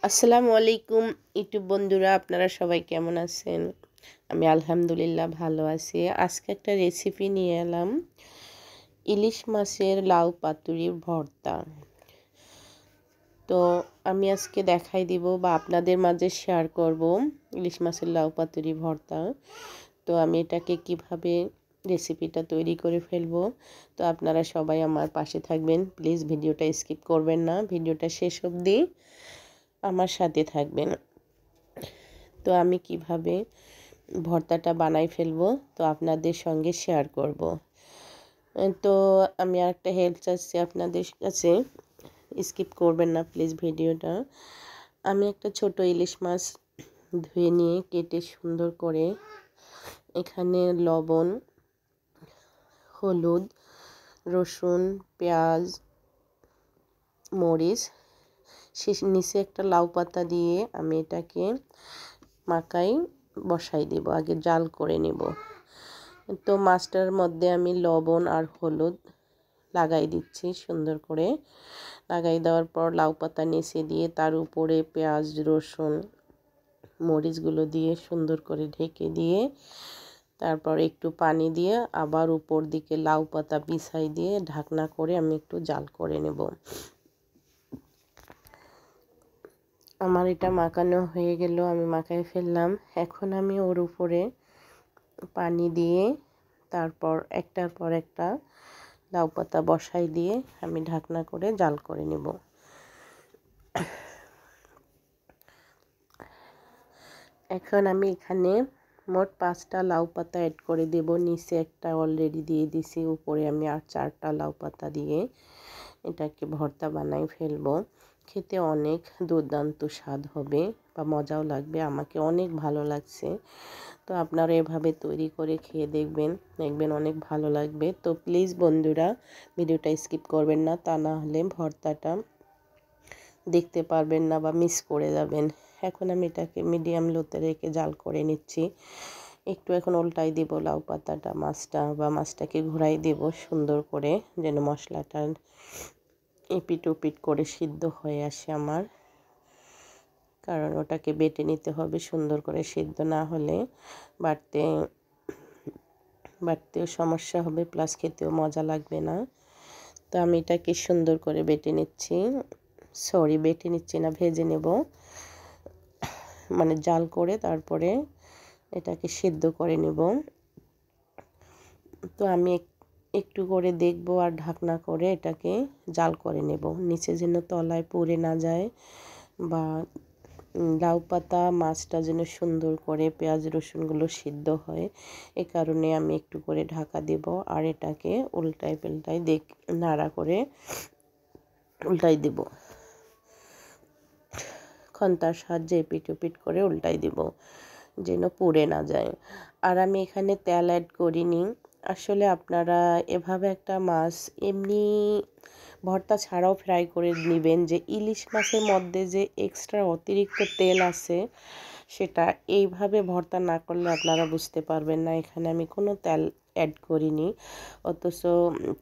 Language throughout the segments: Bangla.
আসসালামু আলাইকুম ইউটিউব বন্ধুরা, আপনারা সবাই কেমন আছেন? আমি আলহামদুলিল্লাহ ভালো আছি। আজকে একটা রেসিপি নিয়ে এলাম, ইলিশ মাছের লাউ পাতুরির ভর্তা। তো আমি আজকে দেখাই দিব বা আপনাদের মাঝে শেয়ার করব ইলিশ মাছের লাউ পাতুরি ভর্তা। তো আমি এটাকে কিভাবে রেসিপিটা তৈরি করে ফেলবো, তো আপনারা সবাই আমার পাশে থাকবেন। প্লিজ ভিডিওটা স্কিপ করবেন না, ভিডিওটা শেষ অবধি আমার সাথে থাকবেন। তো আমি কিভাবে ভর্তাটা বানাই ফেলবো তো আপনাদের সঙ্গে শেয়ার করব। তো আমি আরেকটা হেল্প চাচ্ছি আপনাদের কাছে, স্কিপ করবেন না প্লিজ ভিডিওটা। আমি একটা ছোট ইলিশ মাছ ধুয়ে নিয়ে কেটে সুন্দর করে এখানে লবণ, হলুদ, রসুন, পেঁয়াজ, মরিচ, নিচে একটা লাউ পাতা দিয়ে আমি এটাকে মাখাই বসাই দেব, আগে জাল করে নেব। তো মাছটার মধ্যে আমি লবণ আর হলুদ লাগাই দিচ্ছি সুন্দর করে। লাগাই দেওয়ার পর লাউ পাতা নিচে দিয়ে তার উপরে পেঁয়াজ, রসুন, মরিচগুলো দিয়ে সুন্দর করে ঢেকে দিয়ে তারপর একটু পানি দিয়ে আবার উপর দিকে লাউ পাতা বিছাই দিয়ে ঢাকনা করে আমি একটু জাল করে নেব। আমার এটা মাখানো হয়ে গেল, আমি মাখাই ফেললাম। এখন আমি ওর উপরে পানি দিয়ে তারপর একটার পর একটা লাউ পাতা বসাই দিয়ে আমি ঢাকনা করে জাল করে নেব। এখন আমি এখানে মোট 5টা লাউ পাতা অ্যাড করে দেব। নিচে একটা অলরেডি দিয়ে দিছি, উপরে আমি আর 4টা লাউ পাতা দিয়ে এটাকে ভর্তা বানাই ফেলবো। খেতে অনেক দুর্দান্ত স্বাদ হবে বা মজাও লাগবে, আমাকে অনেক ভালো লাগছে। তো আপনারা এভাবে তৈরি করে খেয়ে দেখবেন, দেখবেন অনেক ভালো লাগবে। তো প্লিজ বন্ধুরা ভিডিওটা স্কিপ করবেন না, তা না হলে ভর্তাটা দেখতে পারবেন না বা মিস করে যাবেন। এখন আমি এটাকে মিডিয়াম লোতে রেখে জাল করে নিচ্ছি। একটু এখন উল্টাই দিব লাউ পাতাটা, মাছটাকে ঘুরাই দেব সুন্দর করে, যেন মশলাটা এপিট ওপিট করে সিদ্ধ হয়ে আসে আমার। কারণ ওটাকে বেটে নিতে হবে সুন্দর করে, সিদ্ধ না হলে বাটতেও সমস্যা হবে, প্লাস খেতেও মজা লাগবে না। তো আমি এটাকে সুন্দর করে বেটে নিচ্ছি না, ভেজে নেব, মানে জাল করে তারপরে এটাকে সিদ্ধ করে নেব। তো আমি একটু করে দেখব আর ঢাকনা করে এটাকে জাল করে নেব, নিচে যেন তলায় পুড়ে না যায় বা লাউ পাতা মাছটা যেন সুন্দর করে পেঁয়াজ রসুনগুলো সিদ্ধ হয়। এ কারণে আমি একটু করে ঢাকা দেব আর এটাকে উল্টাই পাল্টাই নাড়া করে উল্টাই দেব, খন্তার সাহায্যে এপিট ওপিট করে উল্টাই দেব যেন পুড়ে না যায়। আর আমি এখানে তেল অ্যাড করিনি। আসলে আপনারা এভাবে একটা মাছ এমনি ভর্তা ছাড়াও ফ্রাই করে নেবেন, যে ইলিশ মাছের মধ্যে যে এক্সট্রা অতিরিক্ত তেল আছে সেটা এইভাবে ভর্তা না করলে আপনারা বুঝতে পারবেন না। এখানে আমি কোনো তেল অ্যাড করিনি, অথচ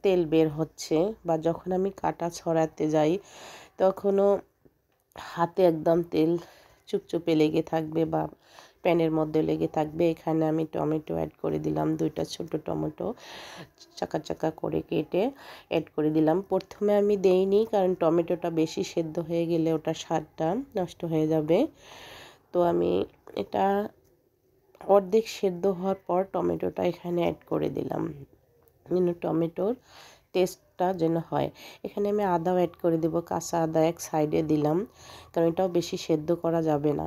তেল বের হচ্ছে। বা যখন আমি কাটা ছড়াতে যাই তখনও হাতে একদম তেল চুপচুপে লেগে থাকবে বা প্যানের মধ্যে লেগে থাকবে। এখানে আমি টমেটো অ্যাড করে দিলাম, 2টা ছোট টমেটো চাকা চাকা করে কেটে অ্যাড করে দিলাম। প্রথমে আমি দেইনি, কারণ টমেটোটা বেশি সেদ্ধ হয়ে গেলে ওটার স্বাদটা নষ্ট হয়ে যাবে। তো আমি এটা অর্ধেক সেদ্ধ হওয়ার পর টমেটোটা এখানে অ্যাড করে দিলাম, টমেটোর টেস্টটা যেন হয়। এখানে আমি আদাও অ্যাড করে দেব, কাঁচা আদা এক সাইডে দিলাম, কারণ এটাও বেশি সেদ্ধ করা যাবে না।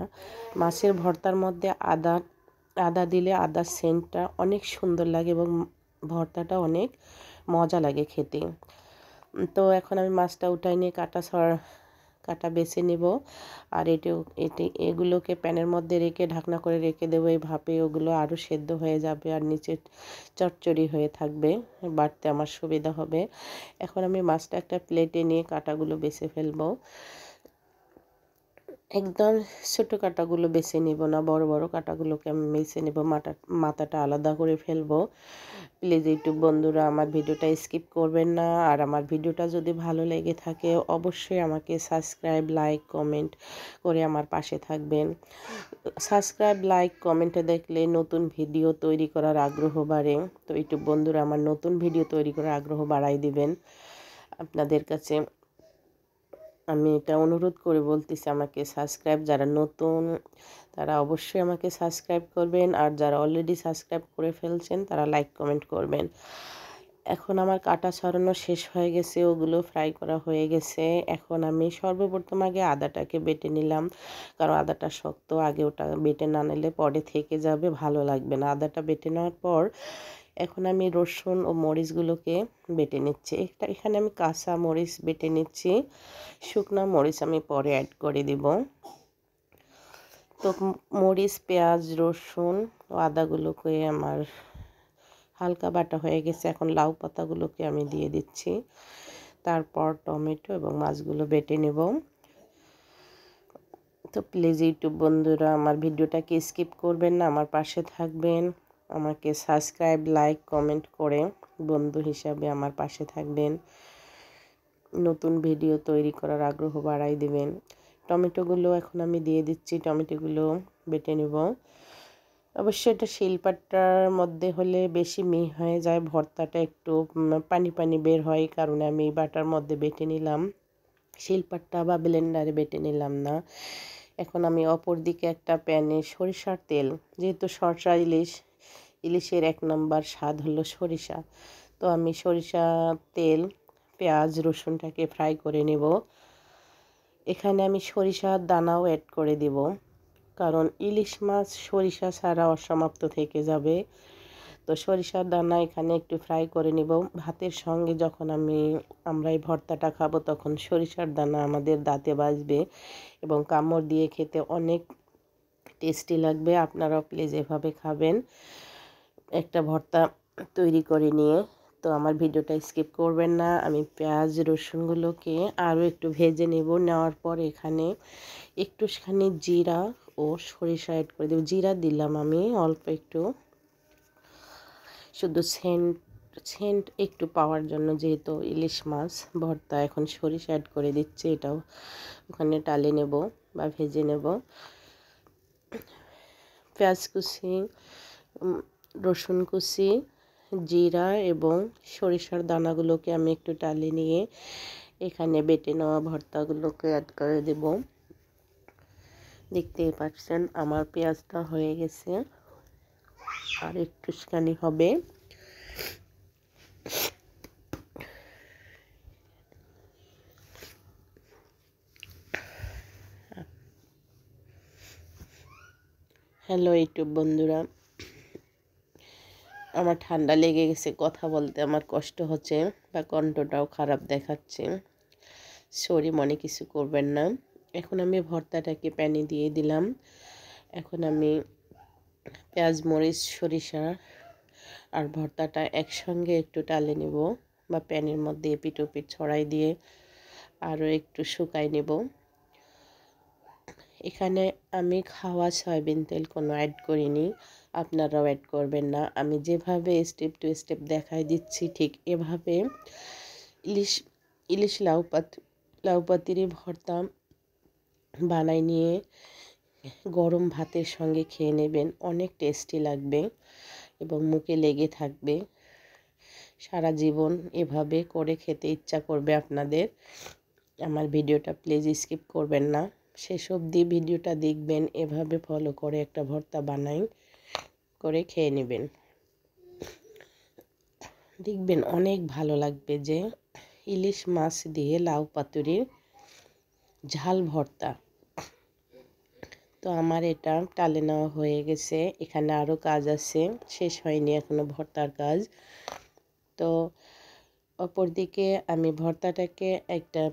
মাছের ভর্তার মধ্যে আদা দিলে আদার সেন্টটা অনেক সুন্দর লাগে এবং ভর্তাটা অনেক মজা লাগে খেতে। তো এখন আমি মাছটা উঠাই নিয়ে কাটা বেছে নেব। আর এগুলোকে প্যানের মধ্যে রেখে ঢাকনা করে রেখে দেবো, এই ভাপে ওগুলো আরও সেদ্ধ হয়ে যাবে আর নিচে চচ্চড়ি হয়ে থাকবে, বাটতে আমার সুবিধা হবে। এখন আমি মাছটা একটা প্লেটে নিয়ে কাটাগুলো বেছে ফেলবো। একদম ছোটো কাঁটাগুলো বেছে নিব না, বড় বড় কাঁটাগুলোকে আমি বেছে নেব, মাথাটা আলাদা করে ফেলবো। প্লিজ ইউটিউব বন্ধুরা আমার ভিডিওটা স্কিপ করবেন না। আর আমার ভিডিওটা যদি ভালো লেগে থাকে অবশ্যই আমাকে সাবস্ক্রাইব, লাইক, কমেন্ট করে আমার পাশে থাকবেন। সাবস্ক্রাইব, লাইক, কমেন্টে দেখলে নতুন ভিডিও তৈরি করার আগ্রহ বাড়ে। তো ইউটিউব বন্ধুরা আমার নতুন ভিডিও তৈরি করার আগ্রহ বাড়াই দিবেন। আপনাদের কাছে আমি এটা অনুরোধ করে বলতেছি, আমাকে সাবস্ক্রাইব, যারা নতুন তারা অবশ্যই আমাকে সাবস্ক্রাইব করবেন, আর যারা অলরেডি সাবস্ক্রাইব করে ফেলছেন তারা লাইক কমেন্ট করবেন। এখন আমার কাটা ছড়ানো শেষ হয়ে গেছে, ওগুলো ফ্রাই করা হয়ে গেছে। এখন আমি সর্বপ্রথম আগে আদাটাকে বেটে নিলাম, কারণ আদাটা শক্ত, আগে ওটা বেটে না নিলে পরে থেকে যাবে, ভালো লাগবে না। আদাটা বেটে নেওয়ার পর এখন আমি রসুন ও মরিচগুলোকে বেটে নিচ্ছি। এখানে আমি কাঁচা মরিচ বেটে নিচ্ছি, শুকনা মরিচ আমি পরে অ্যাড করে দিব। তো মরিচ, পেঁয়াজ, রসুন ও আদাগুলোকে আমার হালকা বাটা হয়ে গেছে। এখন লাউ পাতাগুলোকে আমি দিয়ে দিচ্ছি, তারপর টমেটো এবং মাছগুলো বেটে নেব। তো প্লিজ ইউটিউব বন্ধুরা আমার ভিডিওটাকে স্কিপ করবেন না, আমার পাশে থাকবেন, আমাকে সাবস্ক্রাইব, লাইক, কমেন্ট করে বন্ধু হিসাবে আমার পাশে থাকবেন, নতুন ভিডিও তৈরি করার আগ্রহ বাড়াই দিবেন। টমেটোগুলো এখন আমি দিয়ে দিচ্ছি, টমেটোগুলো বেটে নেব। অবশ্যই এটা শিলপাটার মধ্যে হলে বেশি মিহি হয়ে যায়, ভর্তাটা একটু পানি পানি বের হয়, কারণে আমি বাটার মধ্যে বেটে নিলাম, শিলপাটা বা ব্লেন্ডারে বেটে নিলাম না। এখন আমি অপর দিকে একটা প্যানে সরিষার তেল, যেহেতু সরষা ইলিশের 1 নম্বর স্বাদ হলো সরিষা, তো আমি সরিষা তেল, পেঁয়াজ, রসুনটাকে ফ্রাই করে নেব। এখানে আমি সরিষার দানাও অ্যাড করে দেব, কারণ ইলিশ মাছ সরিষা ছাড়া অসমাপ্ত থেকে যাবে। তো সরিষার দানা এখানে একটু ফ্রাই করে নিব। ভাতের সঙ্গে যখন আমরা এই ভর্তাটা খাবো তখন সরিষার দানা আমাদের দাঁতে বাজবে এবং কামড় দিয়ে খেতে অনেক টেস্টি লাগবে। আপনারাও প্লিজ এভাবে খাবেন একটা ভর্তা তৈরি করে নিয়ে। তো আমার ভিডিওটা স্কিপ করবেন না। আমি পেঁয়াজ রসুনগুলোকে আরও একটু ভেজে নেওয়ার পর এখানে একটুখানি জিরা ও সরিষা অ্যাড করে দেব। জিরা দিলাম আমি অল্প একটু, শুধু সেন্ট একটু পাওয়ার জন্য, যেহেতু ইলিশ মাছ ভর্তা। এখন সরিষা অ্যাড করে দিচ্ছি, এটাও ওখানে টালে নেব বা ভেজে নেব। পেঁয়াজ কুচি, রসুন কুচি, জিরা এবং সরিষার দানাগুলোকে আমি একটু টালে নিয়ে এখানে বেটে নেওয়া ভর্তাগুলোকে অ্যাড করে দেব। দেখতেই পাচ্ছেন আমার পেঁয়াজটা হয়ে গেছে, আর একটুখানি হবে। হ্যালো ইউটিউব বন্ধুরা, আমার ঠান্ডা লেগে গেছে, কথা বলতে আমার কষ্ট হচ্ছে বা কণ্ঠটাও খারাপ দেখাচ্ছে, সরি, মনে কিছু করবেন না। এখন আমি ভর্তাটাকে প্যানে দিয়ে দিলাম। এখন আমি পেঁয়াজ, মরিচ, সরিষা আর ভর্তাটা একসঙ্গে একটু টালে নেব বা প্যানের মধ্যে এপিট ওপিট ছড়াই দিয়ে আরও একটু শুকাই নেব। এখানে আমি খাওয়া সয়াবিন তেল কোনো অ্যাড করিনি, আপনারাও অ্যাড করবেন না। আমি যেভাবে স্টেপ টু স্টেপ দেখাই দিচ্ছি ঠিক এভাবে ইলিশ লাউ পাতিরি ভর্তা বানাই নিয়ে গরম ভাতের সঙ্গে খেয়ে নেবেন, অনেক টেস্টি লাগবে এবং মুখে লেগে থাকবে সারা জীবন। এভাবে করে খেতে ইচ্ছা করবে আপনাদের। আমার ভিডিওটা প্লিজ স্কিপ করবেন না, শেষ অবধি ভিডিওটা দেখবেন, এভাবে ফলো করে একটা ভর্তা বানাই করে খেয়ে নেবেন, দেখবেন অনেক ভালো লাগবে। যে ইলিশ মাছ দিয়ে লাউ পাতুরির ঝাল ভর্তা। তো আমার এটা টালে নেওয়া হয়ে গেছে, এখানে আরও কাজ আছে, শেষ হয়নি এখনও ভর্তার কাজ। তো অপরদিকে আমি ভর্তাটাকে একটা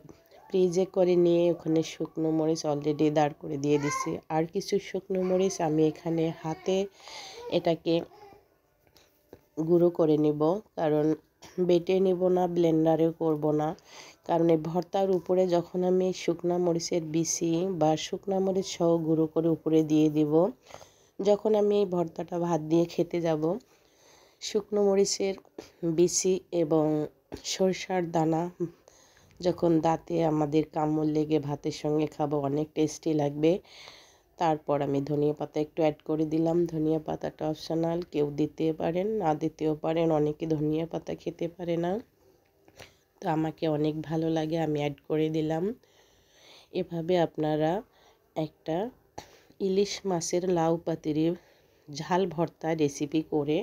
ফ্রিজে করে নিয়ে ওখানে শুকনো মরিচ অলরেডি দাঁড় করে দিয়ে দিছি, আর কিছু শুকনো মরিচ আমি এখানে হাতে এটাকে গুঁড়ো করে নিব, কারণ বেটে নিব না, ব্লেন্ডারেও করব না, কারণ এই ভর্তার উপরে যখন আমি শুকনা মরিচের বিচি বা শুকনা মরিচ সহ গুঁড়ো করে উপরে দিয়ে দিব, যখন আমি এই ভর্তাটা ভাত দিয়ে খেতে যাব, শুকনো মরিচের বিচি এবং সরিষার দানা যখন দাঁতে আমাদের কামড় লেগে ভাতের সঙ্গে খাবো, অনেক টেস্টি লাগবে। তারপর আমি ধনিয়া পাতা একটু অ্যাড করে দিলাম। ধনিয়া পাতাটা অপশনাল, কেউ দিতে পারেন না দিতেও পারেন, অনেকে ধনিয়া পাতা খেতে পারে না, তো আমাকে অনেক ভালো লাগে, আমি অ্যাড করে দিলাম। এভাবে আপনারা একটা ইলিশ মাছের লাউ পাতুরি ঝাল ভর্তা রেসিপি করে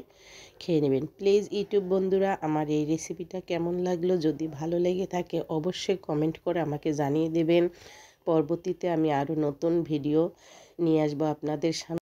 খেয়ে নেবেন। প্লিজ ইউটিউব বন্ধুরা, আমার এই রেসিপিটা কেমন লাগলো, যদি ভালো লেগে থাকে অবশ্যই কমেন্ট করে আমাকে জানিয়ে দেবেন। পরবর্তীতে আমি আরও নতুন ভিডিও নিয়ে আসবো আপনাদের সামনে।